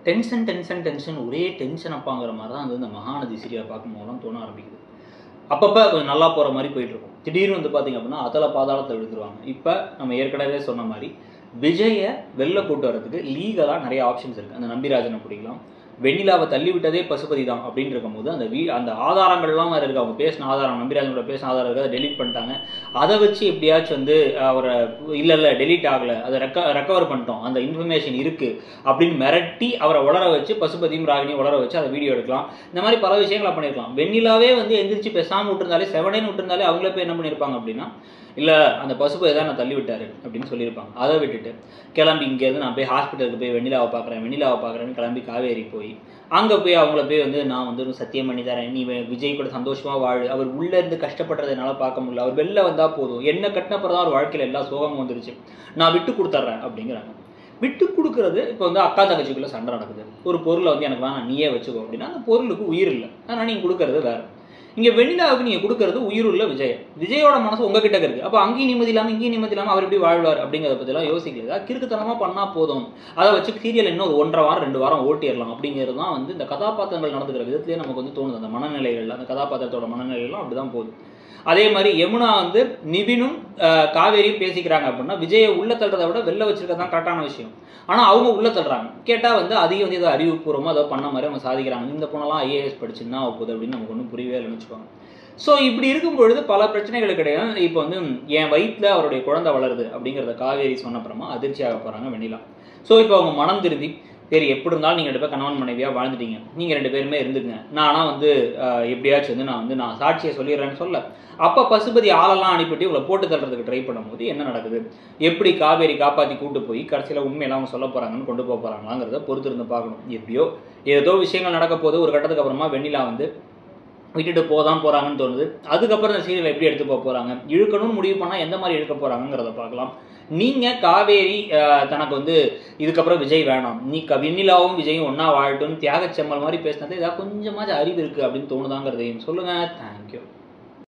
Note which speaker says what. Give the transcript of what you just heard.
Speaker 1: Tension tension tension ஒரே tension அப்பாங்கிற மாதிரி தான் வந்து இந்த மகாநதி சீரியலை பார்க்கும்போதெல்லாம் தோண ஆரம்பிக்குது. அப்பப்போ கொஞ்சம் நல்லா போகிற மாதிரி போயிட்டுருக்கும். திடீர்னு வந்து பார்த்திங்க அப்படின்னா அதல பாதாளத்தை விழுந்துருவாங்க. இப்போ நம்ம ஏற்கனவே சொன்ன மாதிரி விஜயை வெளில கூட்டு வரதுக்கு லீகலாக நிறைய ஆப்ஷன்ஸ் இருக்குது. அந்த நம்பிராஜனை பிடிக்கலாம், வெண்ணிலாவை தள்ளி விட்டதே பசுபதி தான் அப்படின்னு இருக்கும்போது அந்த ஆதாரங்கள்லாம் வேறு இருக்குது. அவங்க பேசின ஆதாரம், நம்பிராஜனோட பேசின ஆதாரம் இருக்குது, அதை டெலீட் பண்ணிட்டாங்க. அதை வச்சு எப்படியாச்சும் வந்து அவரை இல்லை டெலீட் ஆகலை, அதை ரெக்கவர் பண்ணிட்டோம், அந்த இன்ஃபர்மேஷன் இருக்குது அப்படின்னு மிரட்டி அவரை உளர வச்சு பசுபதியும் ராகினியும் உளர வச்சு அதை வீடியோ எடுக்கலாம். இந்த மாதிரி பல விஷயங்களை பண்ணியிருக்கலாம். வெண்ணிலாவே வந்து எந்திரிச்சு பேசாமல் விட்டுருந்தாலே, செவனேன்னு விட்டுருந்தாலே அவங்களே போய் என்ன பண்ணியிருப்பாங்க அப்படின்னா, இல்லை அந்த பசுபதி தான் நான் தள்ளி விட்டாரு அப்படின்னு சொல்லியிருப்பாங்க. அதை விட்டுட்டு கிளம்பி இங்கேருந்து நான் போய் ஹாஸ்பிட்டலுக்கு போய் வெண்ணிலாவை பார்க்குறேன்னு கிளம்பி காவேரி போய் அங்கே போய் அவங்கள போய் வந்து நான் வந்து சத்தியம் பண்ணி தரேன், நீ விஜய் கூட சந்தோஷமாக வாழு, அவர் உள்ளே இருந்து கஷ்டப்படுறதை என்னால் பார்க்க முடியல, அவர் வெளில வந்தால் போதும், என்ன கட்டினப்புறம் தான் அவர் வாழ்க்கையில் எல்லா சோகமும் வந்துருச்சு, நான் விட்டு கொடுத்துட்றேன் அப்படிங்கிறாங்க. விட்டு கொடுக்குறது இப்போ வந்து அக்கா தங்கச்சிக்குள்ளே சண்டை நடக்குது. ஒரு பொருளை வந்து எனக்கு வேணாம் நீயே வச்சுக்கோ அப்படின்னா அந்த பொருளுக்கு உயிர் இல்லை, ஆனால் நீங்கள் கொடுக்கறது வேறு. இங்கே வெண்ணிலாவுக்கு நீங்கள் கொடுக்கறது உயிருள்ள விஜயோட மனசு உங்ககிட்ட இருக்குது. அப்போ அங்கேயும் நிம்மதி இல்லாமல் இங்கேயும் நிம்மதி இல்லாமல் அவர் எப்படி வாழ்வார் அப்படிங்கிறத பற்றிலாம் யோசிக்கல. கிறுக்குத்தனமாக பண்ணால் போதும், அதை வச்சு சீரியல் இன்னும் ஒரு 1.5 வாரம் 2 வாரம் ஓட்டிடலாம் அப்படிங்கிறது தான் வந்து இந்த கதாபாத்திரங்கள் நடந்துக்கிற விதத்துலேயே நமக்கு வந்து தோணுது. அந்த மனநிலைகள், அந்த கதாபாத்திரத்தோட மனநிலைகள்லாம் அப்படி தான் போகுது. அதே மாதிரி யமுனா வந்து நிவினும் காவேரியும் பேசிக்கிறாங்க அப்படின்னா விஜயை உள்ள தள்ளுறதை விட வெளில வச்சிருக்கிறது தான் கரெக்டான விஷயம். ஆனால் அவங்க உள்ள தள்ளுறாங்க. கேட்டால் வந்து அதையும் வந்து ஏதோ அறிவுபூர்வமாக ஏதோ பண்ண மாதிரி அவங்க சாதிக்கிறாங்க. இந்த பொண்ணெல்லாம் ஐஏஎஸ் படிச்சுன்னா போகுது அப்படின்னு நமக்கு ஒன்றும் புரியவே இல்லைன்னு வச்சுக்கோங்க. ஸோ இப்படி இருக்கும் பொழுது பல பிரச்சனைகள் கிடையாது. இப்போ வந்து என் வயிற்றில் அவருடைய குழந்தை வளருது அப்படிங்கிறத காவேரி சொன்னப்புறமா அதிர்ச்சியாக போகிறாங்க வெண்ணிலா. ஸோ இப்போ அவங்க மனம் திரும்பி சரி எப்படி இருந்தாலும் நீங்கள் 2 பேர் கணவன் மனைவியாக வாழ்ந்துட்டீங்க, நீங்கள் 2 பேருமே இருந்துக்குங்க, நானாக வந்து எப்படியாச்சும் வந்து நான் சாட்சியை சொல்லிடுறேன்னு சொல்ல, அப்போ பசுபதி ஆளெல்லாம் அனுப்பிட்டு இவங்களை போட்டு தள்ளுறதுக்கு ட்ரை பண்ணும்போது என்ன நடக்குது, எப்படி காவேரி காப்பாற்றி கூட்டு போய் கடைசியில் உண்மையெல்லாம் அவங்க சொல்ல போகிறாங்கன்னு கொண்டு போக போகிறாங்களாங்கிறத பொறுத்திருந்து பார்க்கணும். எப்படியோ ஏதோ விஷயங்கள் நடக்க போது. ஒரு கட்டத்துக்கு அப்புறமா வெண்ணிலா வந்து விட்டுட்டு போதான் போகிறாங்கன்னு தோணுது. அதுக்கப்புறம் இந்த சீரியலை எப்படி எடுத்து போகிறாங்க, இழுக்கணும்னு முடிவு பண்ணால் எந்த மாதிரி இழுக்க போகிறாங்கிறத பார்க்கலாம். நீங்கள் காவேரி தனக்கு வந்து இதுக்கப்புறம் விஜய் வேணாம், நீ வெண்ணிலாவும் விஜயும் ஒன்றா வாழட்டும்னு தியாகச்செம்மல் மாதிரி பேசினது ஏதாவது கொஞ்சமாச்சும் அறிவு இருக்குது அப்படின்னு தோணுதாங்கிறதையும் சொல்லுங்கள். தேங்க்யூ.